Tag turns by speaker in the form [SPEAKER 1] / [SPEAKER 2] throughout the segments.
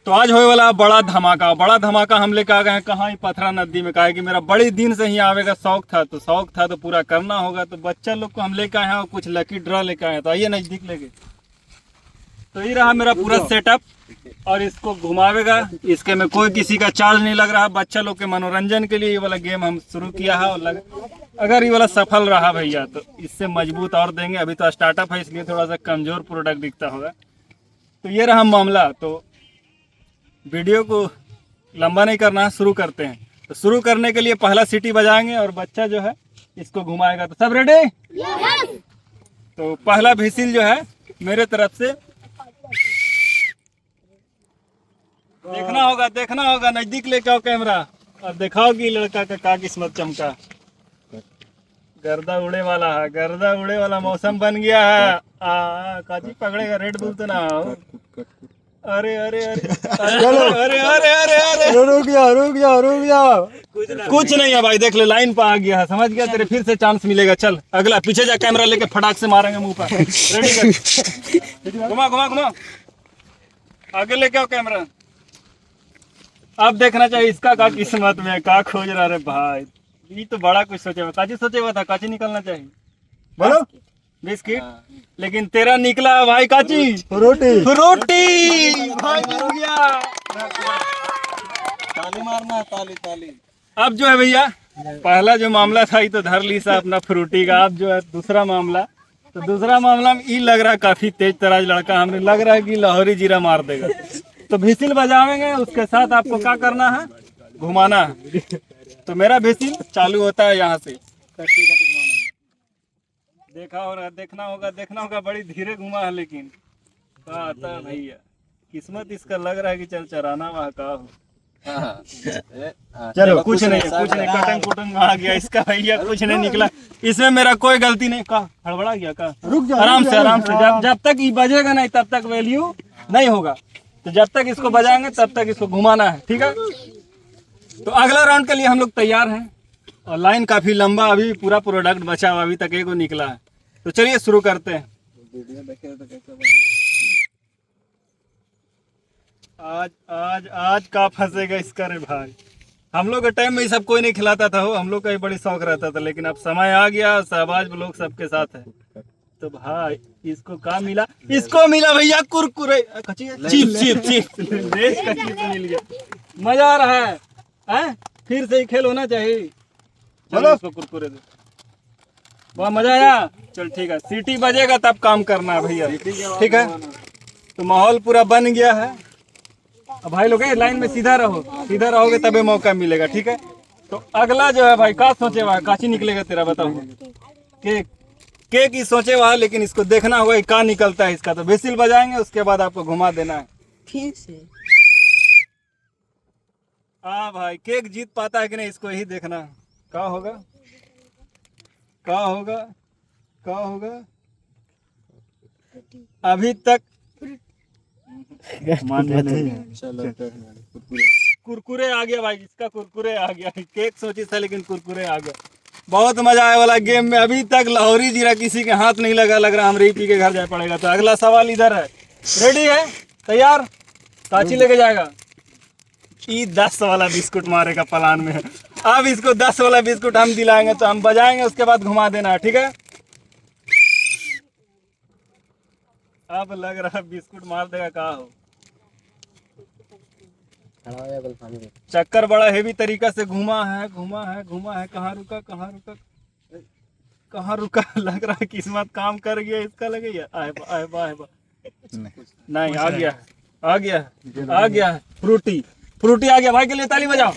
[SPEAKER 1] तो आज होने वाला बड़ा धमाका हम लेकर आ गए हैं कहाँ, पथरा नदी में। कहा है कि मेरा बड़े दिन से ही आवे का शौक था तो पूरा करना होगा। तो बच्चा लोग को हम लेकर आए हैं और कुछ लकी ड्रा लेकर आए हैं। तो आइए नजदीक लेके। तो ये रहा मेरा पूरा सेटअप और इसको घुमावेगा। इसके में कोई किसी का चार्ज नहीं लग रहा। बच्चा लोग के मनोरंजन के लिए ये वाला गेम हम शुरू किया है। और अगर ये वाला सफल रहा भैया तो इससे मजबूत और देंगे। अभी तो स्टार्टअप है इसलिए थोड़ा सा कमजोर प्रोडक्ट दिखता होगा। तो ये रहा मामला। तो वीडियो को लंबा नहीं करना है, शुरू करते हैं। तो शुरू करने के लिए पहला सीटी बजाएंगे और बच्चा जो है इसको घुमाएगा। तो सब रेडी? तो पहला व्हिसिल जो है मेरे तरफ से देखना होगा। नजदीक लेके आओ कैमरा और दिखाओ कि लड़का का किस्मत चमका। गर्दा उड़े वाला मौसम बन गया है। काची पकड़ेगा, रेड बुल तो ना हो। अरे अरे अरे अरे अरे अरे अरे रुक जाओ। कुछ नहीं है भाई, देख ले लाइन पे आ गया है, समझ गया। तेरे फिर से चांस मिलेगा। चल अगला, पीछे जा, कैमरा लेके फटाक से मारेंगे मुंह पर। रेडी कर, घुमा आगे लेके आओ कैमरा। अब देखना चाहिए इसका का किस्मत में का खोज रहा रे भाई। ये तो बड़ा कुछ सोचे हुआ। सोचे हुआ था काची निकलना चाहिए, बोलो बिस्किट। लेकिन तेरा निकला भाई काची, फ्रूटी भाई मिल गया।
[SPEAKER 2] ताली मारना, ताली।
[SPEAKER 1] अब जो है भैया, पहला जो मामला था ये तो धर ली सा अपना फ्रूटी का। अब जो है दूसरा मामला, तो दूसरा मामला में ये लग रहा है काफी तेज तराज लड़का। हमें लग रहा है कि लाहौरी जीरा मार देगा। तो व्हिसिल बजावेंगे, उसके साथ आपको क्या करना है, घुमाना है। तो मेरा व्हिसिल चालू होता है यहाँ से। देखना होगा। बड़ी धीरे घुमा है लेकिन क्या आता है भैया। किस्मत इसका लग रहा है कि चल चराना वहाँ का हो। चलो कुछ नहीं कटंग कुटंग आ गया इसका भैया, कुछ नहीं निकला। इसमें मेरा कोई गलती नहीं। का हड़बड़ा गया का? रुक जा, आराम से। जब तक ये बजेगा नहीं तब तक वैल्यू नहीं होगा। तो जब तक इसको बजाएंगे तब तक इसको घुमाना है, ठीक है। तो अगला राउंड के लिए हम लोग तैयार हैं। और लाइन काफी लंबा, अभी पूरा प्रोडक्ट बचा हुआ, अभी तक एगो निकला है। तो चलिए शुरू करते हैं। आज का फंसेगा इसका रे भाई। हम लोग के टाइम में ये सब कोई नहीं खिलाता था हो, हम लोग का ही बड़ी शौक रहता था। लेकिन अब समय आ गया, शहबाज लोग सबके साथ है। तो भाई इसको क्या मिला? इसको मिला भैया कुरकुरे, चिप्स देश का चिप्स मिल गया। मजा आ रहा है? फिर से ही खेल होना चाहिए। चलो इसको कुरकुरे दे। बहुत मजा आया। चल ठीक है, सीटी बजेगा तब काम करना है भैया, ठीक है। तो माहौल पूरा बन गया है। अब भाई लोग लाइन में सीधा रहोगे तबे मौका मिलेगा, ठीक है। तो अगला जो है भाई, का सोचे हुआ काची निकलेगा तेरा, बताओ। केक ही सोचे हुआ है, लेकिन इसको देखना होगा क्या निकलता है इसका। तो व्हिसिल बजाएंगे, उसके बाद आपको घुमा देना है ठीक से। हाँ भाई, केक जीत पाता है कि नहीं इसको ही देखना। क्या होगा? अभी तक कुरकुरे आ गया भाई, इसका कुरकुरे आ गया। केक सोची था लेकिन कुरकुरे आ गया। बहुत मजा आया वाला गेम में। अभी तक लाहौरी जीरा किसी के हाथ नहीं लगा। लग रहा हम रही पी के घर जाए पड़ेगा। तो अगला सवाल इधर है। रेडी है? तैयार? काची लेके जाएगा? 10 वाला बिस्कुट मारेगा प्लान में है। अब इसको 10 वाला बिस्कुट हम दिलाएंगे। तो हम बजाएंगे, उसके बाद घुमा देना है, ठीक है। अब लग रहा है बिस्कुट मार देगा। का हो चक्कर बड़ा हेवी तरीका से घुमा है। कहाँ रुका लग रहा है किस्मत काम कर गया इसका। लगे आए नहीं, आ गया फ्रूटी आ गया भाई के लिए ताली बजाओ।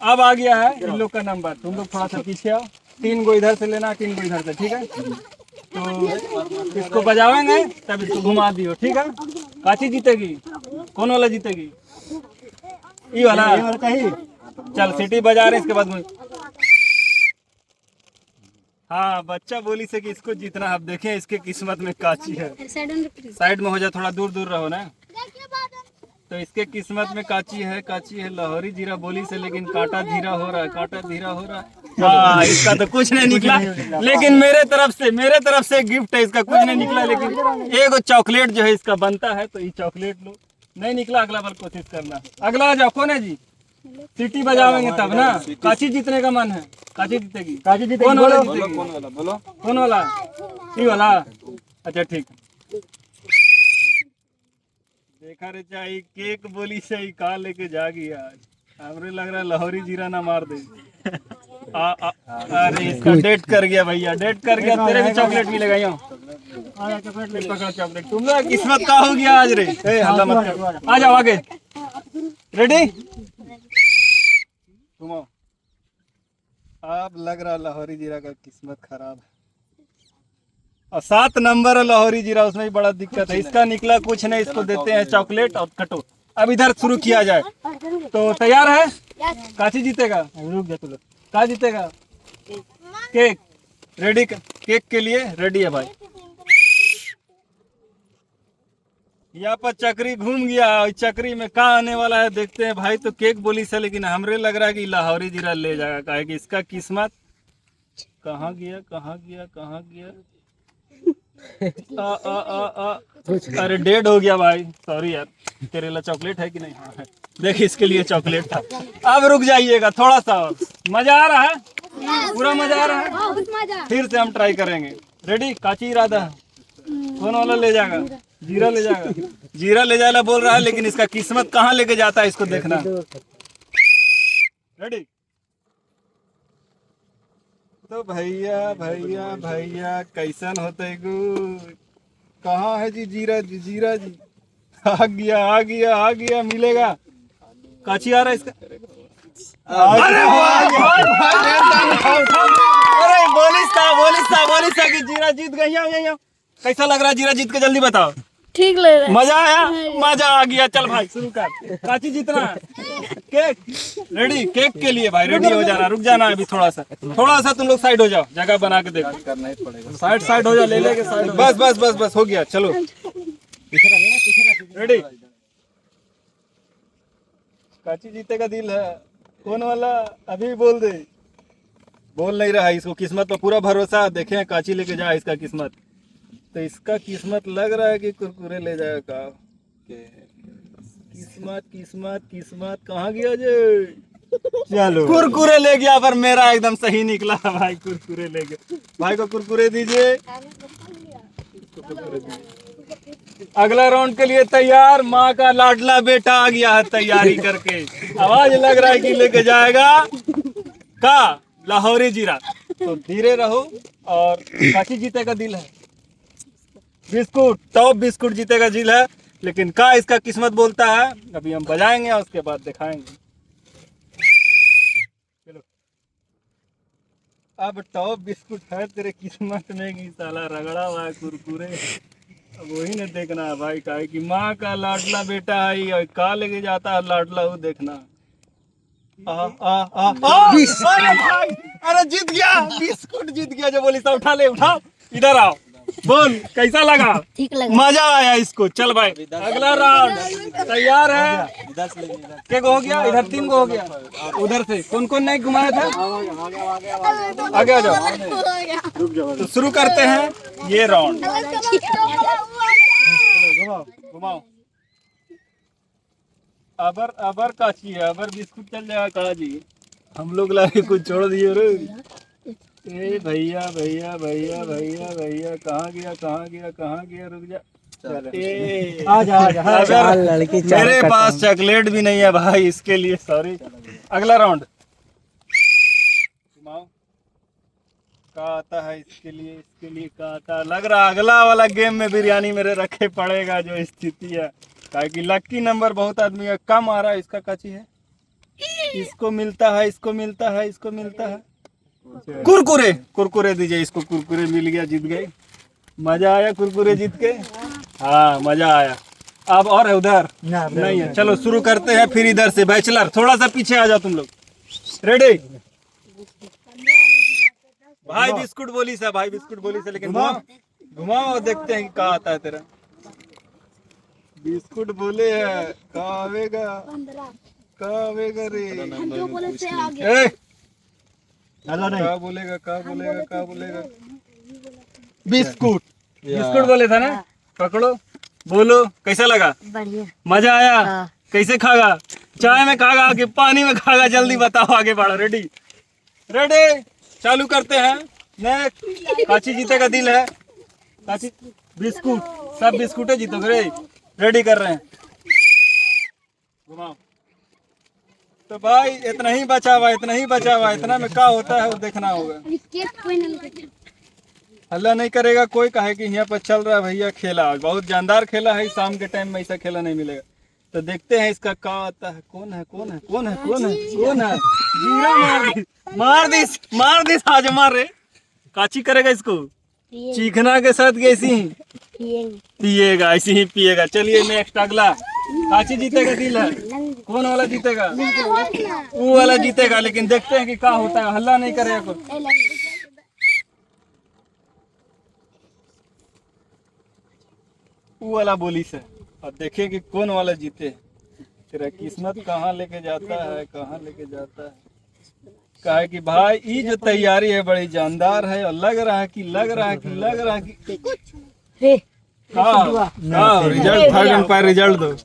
[SPEAKER 1] अब आ गया है इन लोग का नंबर। तुम लोग थोड़ा सा पीछे आओ। 3 गो इधर से लेना, 3 गो इधर से, ठीक है। तो इसको बजावेंगे तब इसको घुमा दियो, ठीक है। काची जीतेगी? कौन वाला जीतेगी? ये वाला कहीं। चल सीटी बजा रहे, इसके बाद हाँ, बच्चा बोली से कि इसको जीतना। अब देखें इसके किस्मत में काची है। साइड में हो जा, थोड़ा दूर रहो ना। तो इसके किस्मत में काची है लाहौरी जीरा बोली से। लेकिन कांटा धीरा हो रहा है। हाँ इसका तो कुछ नहीं निकला, लेकिन मेरे तरफ से गिफ्ट है इसका, कुछ नहीं निकला, लेकिन एगो चॉकलेट जो है इसका बनता है, तो ये चॉकलेट लो। नहीं निकला, अगला बार कोशिश करना। अगला आ जाओ, कौन है जी? सीटी बजावेंगे तब ना। काची जीतने का मन है? काची जीतेगी? काची जीतेगी? कौन वाला जीतेगी?
[SPEAKER 2] कौन वाला बोलो?
[SPEAKER 1] कौन वाला? ये वाला? अच्छा ठीक है। देखा रे चाही केक बोली सही कहा लेके जागी आज। हमरे लग रहा है लाहौरी जीरा ना मार दे। अरे इसका डेट कर गया भैया, डेट कर गया। तेरे भी चॉकलेट मिलेगा यहाँ। चॉकलेट पकड़, चॉकलेट। तुम लोग किस्मत का हो गया आज रे। ए हल्ला मत कर, आ जाओ आगे। रेडी? घुमाओ। अब लग रहा लाहौरी जीरा का किस्मत खराब है। और 7 नंबर है लाहौरी जीरा, उसमें भी बड़ा दिक्कत है। इसका निकला कुछ नहीं, इसको देते हैं चॉकलेट और कटो। अब इधर शुरू किया जाए, तो तैयार है? काची जीतेगा? रुक जा तू लोग। का जीतेगा? Cake ready? केक के लिए रेडी है भाई। यहाँ पर चक्री घूम गया, चक्री में का आने वाला है देखते हैं भाई। तो केक बोली से, लेकिन हमरे लग रहा है कि लाहौरी जीरा ले जाएगा, काहे कि इसका किस्मत कहाँ गया, कहाँ गया, कहाँ गया? अरे डेड हो गया भाई, सॉरी यार। तेरे लिए चॉकलेट है कि नहीं? हाँ है, देख इसके लिए चॉकलेट था। अब रुक जाइएगा थोड़ा सा और। मजा आ रहा है? पूरा मजा आ रहा है? फिर से हम ट्राई करेंगे। रेडी? काची इरादा है? कौन वाला ले जाएगा? जीरा ले जाएगा? जीरा ले जाएगा बोल रहा है, लेकिन इसका किस्मत कहाँ लेके जाता है इसको देखना। रेडी? तो भैया भैया भैया कैसन होते गु? कहाँ है जी जीरा जी? जीरा जी आ गया, आ गया, आ गया। मिलेगा? काची आ रहा है इसका? अरे अरे बोलिस था कि जीरा जीत गई। यहाँ कैसा लग रहा है जीरा जीत के? जल्दी बताओ।
[SPEAKER 3] ठीक लग रहा है।
[SPEAKER 1] मजा आया? मजा आ गया। चल भाई शुरू कर। काची जीतना है? Cake ready? केक के लिए भाई रेडी हो जाना। रुक जाना अभी थोड़ा सा तुम लोग साइड हो जाओ, जगह बना के देखो।
[SPEAKER 2] करना ही पड़ेगा।
[SPEAKER 1] साइड हो जाओ, ले लेके साइड। बस हो गया। चलो रेडी? काची जीते का दिल है? कौन वाला? अभी बोल दे। बोल नहीं रहा, इसको किस्मत पर पूरा भरोसा। देखें काची लेके जाए इसका किस्मत। तो इसका किस्मत लग रहा है कि कुरकुरे ले जाएगा। किस्मत कहाँ गया जे? चलो कुरकुरे ले गया, पर मेरा एकदम सही निकला भाई। कुरकुरे ले गया। भाई को कुरकुरे दीजिए। अगला राउंड के लिए तैयार। माँ का लाडला बेटा आ गया है तैयारी करके। आवाज लग रहा है कि लेके जाएगा का लाहौरी जीरा। तो धीरे रहो। और काची जीते का दिल है? बिस्कुट, टॉप बिस्कुट जीतेगा दिल है, लेकिन का इसका किस्मत बोलता है अभी हम बजाएंगे और उसके बाद दिखाएंगे। चलो अब टॉप बिस्कुट है तेरे किस्मत में कि साला रगड़ा हुआ है कुरकुरे। अब वही न देखना है भाई, का है कि माँ का लाडला बेटा है और का लेके जाता है लाडला, वो देखना। अरे भाई, अरे जीत गया, बिस्कुट जीत गया। जो बोली उठा ले, उठाओ, इधर आओ, बोल कैसा लगा?
[SPEAKER 3] ठीक लगा।
[SPEAKER 1] मजा आया इसको। चल भाई अगला राउंड तैयार है? क्या हो गया? इधर 3 को हो गया। उधर से कौन कौन नहीं घुमाया था? आगे आ जाओ। तो शुरू करते हैं ये राउंड। घुमाओ। अबर काची है, अबर बिस्कुट चल जाएगा का जी। हम लोग लाके कुछ छोड़ दिए रे। ए भैया कहाँ गया? रुक जा। आजा।
[SPEAKER 2] लड़की
[SPEAKER 1] मेरे पास चॉकलेट भी नहीं है भाई इसके लिए, सॉरी। अगला राउंड घुमाओ। का आता है इसके लिए का आता है? लग रहा अगला वाला गेम में बिरयानी मेरे रखे पड़ेगा जो स्थिति है। काहे कि लक्की नंबर बहुत आदमी का कम आ रहा है। इसका काची है? इसको मिलता है कुरकुरे दीजिए इसको। कुरकुरे मिल गया, जीत गए। मजा आया कुरकुरे जीत के? हाँ मजा आया। अब और है उधर? नहीं है। चलो शुरू करते हैं फिर इधर से। बैचलर थोड़ा सा पीछे आ जाओ तुम लोग। रेडी? भाई बिस्कुट बोली सा, लेकिन घुमाओ और देखते हैं कि क्या आता है तेरा। बिस्कुट बोले है, का आवेगा रे? क्या बोलेगा क्या बोलेगा क्या बोलेगा?
[SPEAKER 2] बिस्कुट।
[SPEAKER 1] बिस्कुट बोले था ना? पकड़ो, बोलो कैसा लगा?
[SPEAKER 3] बढ़िया।
[SPEAKER 1] मजा आया?
[SPEAKER 3] हाँ।
[SPEAKER 1] कैसे खागा? चाय में खागा कि पानी में खागा? जल्दी बताओ, आगे बढ़ो। रेडी रेडी, चालू करते हैं। नेक्स्ट, काची जीतेगा दिल है? काची बिस्कुट, सब बिस्कुटे जीतोगे रे। रेडी कर रहे हैं, घुमाओ। तो भाई इतना ही बचा हुआ, इतना ही बचा हुआ, इतना में क्या होता है वो देखना होगा। हल्ला नहीं करेगा कोई, कहे कि यहाँ पर चल रहा है भैया खेला, बहुत जानदार खेला है। शाम के टाइम में ऐसा खेला नहीं मिलेगा। तो देखते हैं इसका क्या आता है। कौन है कौन है कौन है कौन है कौन है? जीरा मार दी आज मार रे। काची करेगा इसको? चीखना के साथ कैसी पिएगा, ऐसे ही पिएगा। चलिए नेक्स्ट, अगला। काची जीतेगा दिल है? कौन वाला जीतेगा? वो वाला जीतेगा, लेकिन देखते हैं कि क्या होता है। हल्ला नहीं करेगा कोई। वो वाला बोली से, अब देखिए कि कौन वाला जीते। तेरा किस्मत कहाँ लेके जाता है, कहाँ लेके जाता है। कहा कि भाई ये जो तैयारी है बड़ी जानदार है, और लग रहा है कि रिजल्ट थर्ड एम्पायर रिजल्ट दो।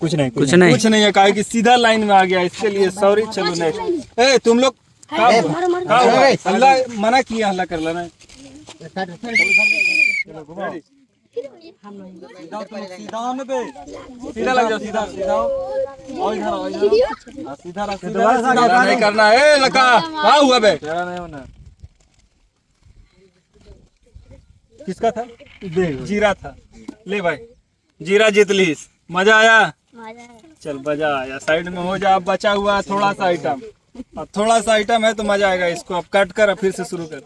[SPEAKER 4] कुछ नहीं
[SPEAKER 1] कुछ नहीं है, कहा कि सीधा लाइन में आ गया, इसके लिए सॉरी। चलो नेक्स्ट। ए तुम लोग हल्ला मना किया, हल्ला कर लेना।
[SPEAKER 2] सीधा होने पे।
[SPEAKER 1] सीधा लग जाओ, सीधा
[SPEAKER 2] और इधर आओ, इधर। हाँ, सीधा रख, सीधा रख।
[SPEAKER 1] सीधा नहीं करना है। लका क्या हुआ बे?
[SPEAKER 2] तेरा नहीं होना।
[SPEAKER 1] किसका था? जीरा था। ले भाई, जीरा जीत लीस। मजा आया? चल मजा आया। साइड में हो जा। अब बचा हुआ है थोड़ा सा आइटम, अब थोड़ा सा आइटम है तो मजा आएगा। इसको अब कट कर, अब फिर से शुरू कर।